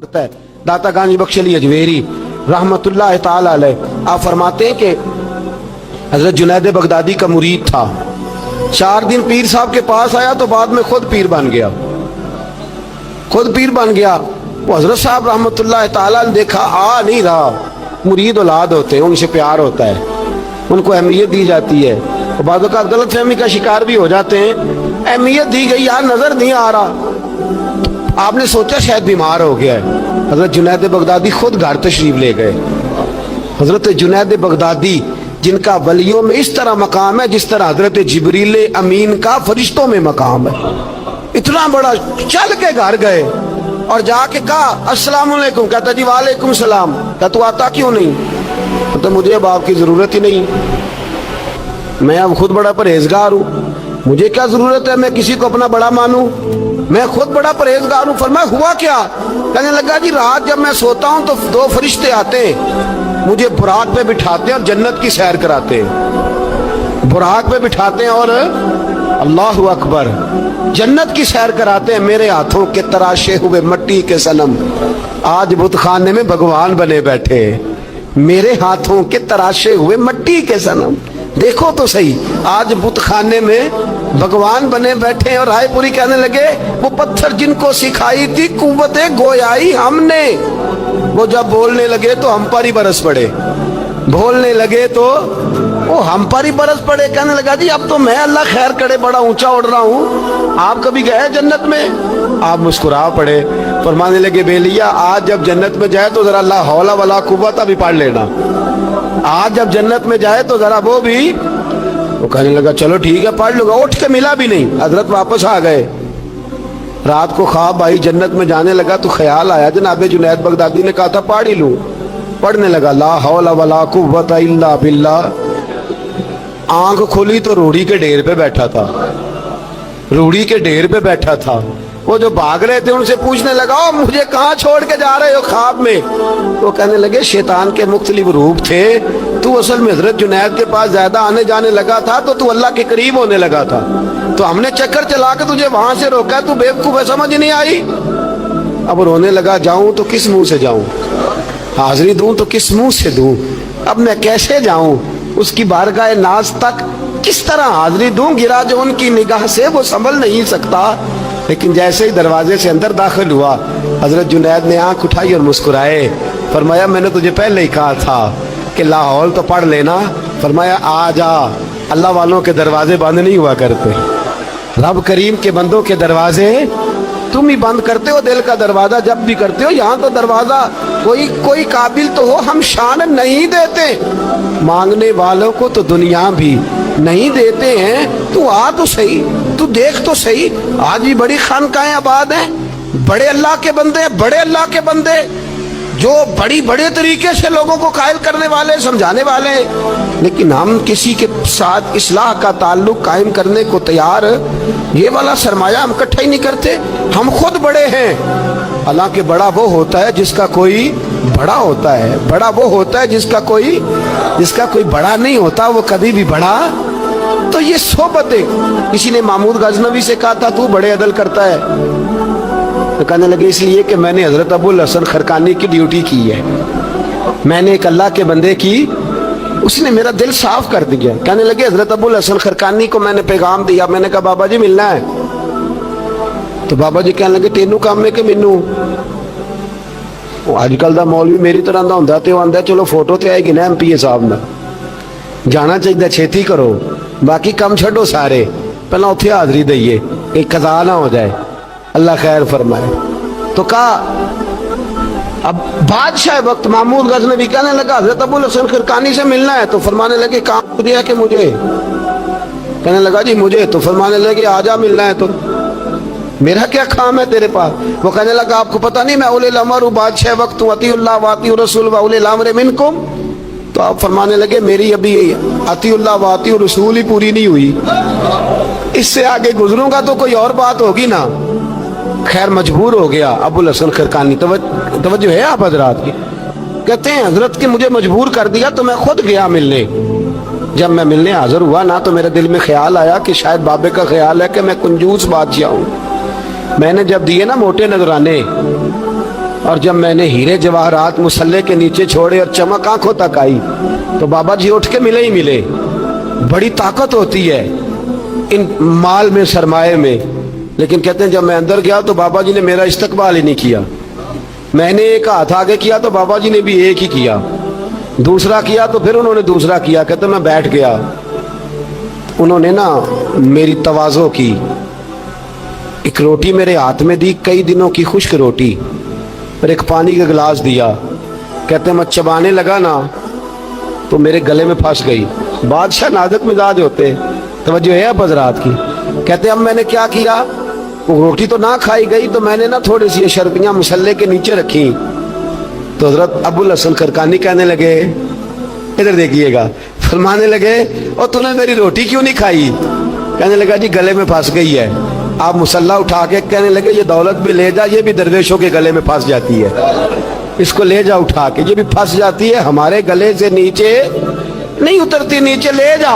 है। दाता गांजी बख्श अली अजमेरी रहमतुल्लाह ताला अलैह आप फरमाते हैं कि हजरत जुनैद बगदादी का मुरीद था। 4 दिन पीर साहब के पास आया तो बाद में खुद पीर बन गया। वो हजरत साहब रहमतुल्लाह ताला ने देखा आ नहीं रहा, मुरीद औलाद होते हैं, उनसे प्यार होता है, उनको अहमियत दी जाती है। और बाद का गलत फहमी का शिकार भी हो जाते हैं, अहमियत दी गई यार नजर नहीं आ रहा, आपने सोचा शायद बीमार हो गया है। हजरत जुनैद बगदादी खुद घर तशरीफ ले गए। हजरत जुनैद बगदादी जिनका वलियों में इस तरह मकाम है जिस तरह हजरत जिब्रील अमीन का फरिश्तों में मकाम है, इतना बड़ा, चल के घर गए और जाके कहा अस्सलाम वालेकुम। कहता जी वालेकुम सलाम। कहता तू आता क्यों नहीं? तो मुझे अब आपकी जरूरत ही नहीं, मैं अब खुद बड़ा परहेजगार हूँ, मुझे क्या जरूरत है मैं किसी को अपना बड़ा मानूं, मैं खुद बड़ा परहेजगार हूं। फरमाया हुआ क्या? कहने लगा जी रात जब मैं सोता हूं तो 2 फरिश्ते आते हैं, मुझे बुराक पे बिठाते हैं और जन्नत की सैर कराते हैं। बुराक पे बिठाते हैं और अल्लाहु अकबर जन्नत की सैर कराते हैं। मेरे हाथों के तराशे हुए मिट्टी के सनम आज बुत खाने में भगवान बने बैठे, मेरे हाथों के तराशे हुए मिट्टी के सनम, देखो तो सही आज बुत खाने में भगवान बने बैठे। और रायपुरी कहने लगे वो पत्थर जिनको सिखाई थी कुव्वते गोयाई हमने, वो जब बोलने लगे तो हम पर ही बरस पड़े, बोलने लगे तो वो हम पर ही बरस पड़े। कहने लगा जी अब तो मैं अल्लाह खैर करे बड़ा ऊंचा उड़ रहा हूँ, आप कभी गए जन्नत में? आप मुस्कुरा पड़े। फरमाने लगे बेलिया आज जब जन्नत में जाए तो जरा अल्लाह हौला वला कुव्वता भी पढ़ लेना, आज जब जन्नत में जाए तो जरा वो भी। वो कहने लगा चलो ठीक है पढ़ लूंगा। उठ के मिला भी नहीं, हजरत वापस आ गए। रात को ख्वाब आई, जन्नत में जाने लगा तो ख्याल आया जनाब जुनैद बगदादी ने कहा था पढ़ ही लूं। पढ़ने लगा ला हौला वला कुव्वता इल्ला बिल्लाह। आंख खोली तो रूढ़ी के ढेर पे बैठा था, रूढ़ी के ढेर पे बैठा था। वो जो भाग रहे थे उनसे पूछने लगा ओ मुझे कहाँ छोड़ के जा रहे हो ख्वाब में? वो कहने लगे शैतान के मुख्तलिफ रूप थे, तू असल में हजरत जुनैद के पास ज्यादा आने जाने लगा था तो तू अल्लाह के करीब होने लगा था, तो हमने चक्कर चला के तुझे वहां से रोका, तू बेवकूफ है, समझ नहीं आई। अब रोने लगा जाऊं तो किस मुंह से जाऊं, हाजिरी दूं तो किस मुंह से दूं, अब मैं कैसे जाऊं उसकी बारगाह नाज तक, किस तरह हाजिरी दूं, गिरा जो उनकी निगाह से वो संभल नहीं सकता। लेकिन जैसे ही दरवाजे से अंदर दाखिल हुआ हजरत जुनैद ने आंख उठाई और मुस्कुराए। फरमाया मैंने तुझे पहले ही कहा था कि लाहौल तो पढ़ लेना। फरमाया आ जा, अल्लाह वालों के दरवाजे बंद नहीं हुआ करते, रब करीम के बंदों के दरवाजे तुम ही बंद करते हो, दिल का दरवाजा जब भी करते हो। यहाँ तो दरवाजा कोई काबिल तो हो, हम शान नहीं देते, मांगने वालों को तो दुनिया भी नहीं देते हैं। तू आ तो सही, तू देख तो सही, आज भी बड़ी खानकाहें आबाद हैं, बड़े अल्लाह के बंदे, बड़े अल्लाह के बंदे जो बड़े तरीके से लोगों को कायल करने वाले, समझाने वाले, लेकिन हम किसी के साथ इस्लाह का ताल्लुक कायम करने को तैयार, ये वाला सरमाया हम इकट्ठा ही नहीं करते। हम खुद बड़े हैं, हालांकि बड़ा वो होता है जिसका कोई बड़ा होता है, बड़ा वो होता है जिसका कोई बड़ा नहीं होता, वो कभी भी बड़ा। तो ये सोबतें, किसी ने महमूद गजनवी से कहा था तू बड़े अदल करता है, तो कहने लगे इसलिए कि मैंने हजरत अबुल हसन खरकानी की ड्यूटी की है, मैंने एक अल्लाह के बंदे की, उसने मेरा दिल साफ कर दिया। कहने लगे हजरत अबुल हसन खरकानी को मैंने पैगाम दिया, मैंने कहा बाबा जी मिलना है, तो बाबा जी कहने लगे तेनू काम है कि मैनू? अजकल का मौलवी मेरी तरह का होंदा ते आंदा चलो फोटो ते आएगी ना MPA साहब ना, जाना चाहिए छेती करो, बाकी काम छो सारे, पहला उत्थे हाजरी दईए एक कज़ा ना हो जाए, अल्लाह खैर फरमाए। तो कहा अब बादशाह वक्त महमूद गजनवी कहने लगा हजरत अबुल हसन खरकानी से मिलना है, तो फरमाने लगे काम दिया कि मुझे? कहने लगा जी मुझे, तो फरमाने लगे आजा मिलना है, तो मेरा क्या काम है तेरे पास? वो कहने लगा आपको पता नहीं मैं उलिल अमर हूँ, बादशाह वक्त हूँ, अतीउल्लाह व अतीउर रसूल व उलिल अम्र मिनकुम। तो आप फरमाने लगे मेरी अभी अतीउल्लाह व अतीउर रसूल ही पूरी नहीं हुई, इससे आगे गुजरूंगा तो कोई और बात होगी ना। खैर मजबूर हो गया अबुल हसन खरकानी, तवज्जो है आप हजरात की, कहते हैं हजरत के मुझे मजबूर कर दिया तो मैं खुद गया मिलने। जब मैं मिलने हाजिर हुआ ना तो मेरे दिल में ख्याल आया कि शायद बाबे का ख्याल है कि मैं कंजूस बादशाह हूँ। मैंने जब दिए ना मोटे नजराने اور جب میں نے ہیرے جواہرات مسلے کے نیچے چھوڑے اور چمک آنکھوں تک آئی تو بابا جی اٹھ کے ملے ہی ملے. بڑی طاقت ہوتی ہے ان مال میں، سرمایے میں. لیکن کہتے ہیں جب میں اندر گیا تو بابا جی نے میرا استقبال ہی نہیں کیا. میں نے ایک ہاتھ آگے کیا تو بابا جی نے بھی ایک ہی کیا، دوسرا کیا تو پھر انہوں نے دوسرا کیا. کہتے ہیں میں بیٹھ گیا. انہوں نے نا میری تواضع کی، ایک روٹی میرے ہاتھ میں دی، کئی دنوں کی خشک روٹی، اور ایک پانی کا گلاس دیا. کہتے ہیں میں چبانے لگا نا تو میرے گلے میں پھنس گئی. بادشاہ نازک مزاج ہوتے، توجہ ہے اب حضرات کی. کہتے ہیں اب میں نے کیا کیا، وہ روٹی تو نہ کھائی گئی تو میں نے نا تھوڑی سی اشرفیاں مسلے کے نیچے رکھی. تو حضرت ابو الحسن خرقانی کہنے لگے، ادھر دیکھیے گا، فرمانے لگے اور تو نے میری روٹی کیوں نہیں کھائی؟ کہنے لگا جی گلے میں پھنس گئی ہے. آپ مسلح اٹھا کے کہنے لگے یہ دولت بھی لے جا، یہ بھی درویشوں کے گلے میں پھنس جاتی ہے، اس کو لے جا اٹھا کے، یہ بھی پھنس جاتی ہے، ہمارے گلے سے نیچے نہیں اترتی، نیچے لے جا.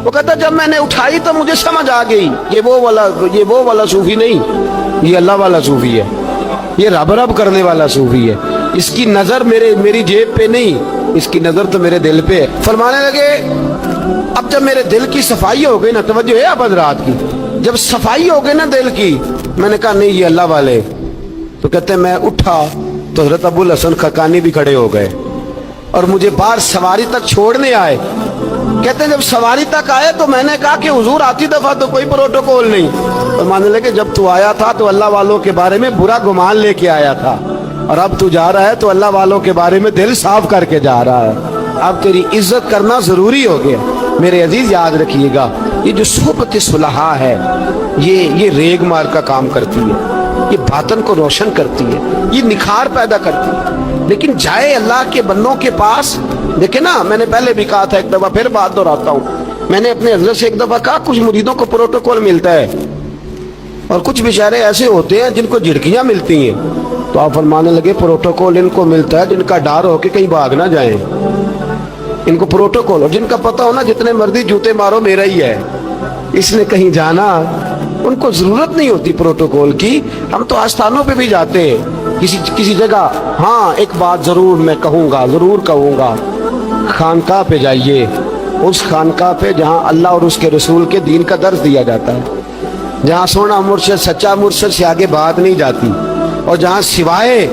وہ کہتا جب میں نے اٹھائی تو مجھے سمجھ آ گئی یہ وہ والا صوفی نہیں، یہ اللہ والا صوفی ہے، یہ رب رب کرنے والا صوفی ہے. اس کی نظر میری جیب پہ نہیں، اس کی نظر تو میرے دل پہ ہے. فرمانے لگے اب جب میرے دل کی صفائی ہو گئی نا، توجہ ہے اب حضرات کی، جب صفائی ہو گئی نا دل کی، میں نے کہا نہیں یہ اللہ والے. تو کہتے ہیں میں اٹھا تو حضرت ابو الحسن خرقانی بھی کھڑے ہو گئے اور مجھے باہر سواری تک چھوڑنے آئے. کہتے ہیں جب سواری تک آئے تو میں نے کہا کہ حضور آتی دفعہ تو کوئی پروٹوکول نہیں. اور ماننے لگے جب تو آیا تھا تو اللہ والوں کے بارے میں برا گمان لے کے آیا تھا، اور اب تو جا رہا ہے تو اللہ والوں کے بارے میں دل صاف کر کے جا رہا ہے. اب تیری عزت کرنا ضروری ہو گیا. میرے عزیز یاد رکھیے گا، یہ جو صحبت صلحاء ہے یہ ریگ مار کا کام کرتی ہے، یہ باطن کو روشن کرتی ہے، یہ نکھار پیدا کرتی ہے. لیکن جائے اللہ کے بندوں کے پاس، دیکھیں نا میں نے پہلے بھی کہا تھا، ایک دفعہ پھر بات دہراتا ہوں، میں نے اپنے حضرت سے ایک دفعہ کہا کچھ مریدوں کو پروٹوکول ملتا ہے اور کچھ بیچارے ایسے ہوتے ہیں جن کو جھڑکیاں ملتی ہیں. تو آپ فرمانے لگے پروٹوکول ان کو ملتا ہے جن کا ڈر ہو کہ کہیں بھاگ نہ جائیں، ان کو پروٹوکول، اور جن کا پتہ ہونا جتنے مرضی جوتے مارو میرا ہی ہے، اس نے کہیں جانا، ان کو ضرورت نہیں ہوتی پروٹوکول کی. ہم تو آستانوں پہ بھی جاتے ہیں کسی جگہ. ہاں ایک بات ضرور میں ضرور کہوں گا، خانقاہ پہ جائیے، اس خانقاہ پہ جہاں اللہ اور اس کے رسول کے دین کا درس دیا جاتا ہے، جہاں سونا مرشد سچا مرشد سے آگے بات نہیں جاتی، اور جہاں سوائے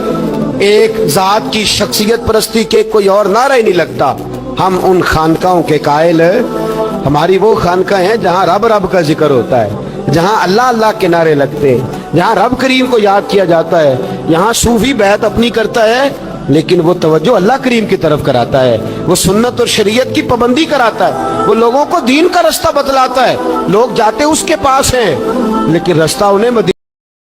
ایک ذات کی شخصیت پرستی کے کوئی اور نعرہ ہی نہیں لگتا. ہم ان خانقاہوں کے قائل، ہماری وہ خانقاہ ہیں جہاں رب رب کا ذکر ہوتا ہے، جہاں اللہ اللہ کے نعرے لگتے ہیں، جہاں رب کریم کو یاد کیا جاتا ہے. یہاں صوفی بیعت اپنی کرتا ہے لیکن وہ توجہ اللہ کریم کی طرف کراتا ہے، وہ سنت اور شریعت کی پابندی کراتا ہے، وہ لوگوں کو دین کا رستہ بتلاتا ہے. لوگ جاتے اس کے پاس ہیں لیکن رستہ انہیں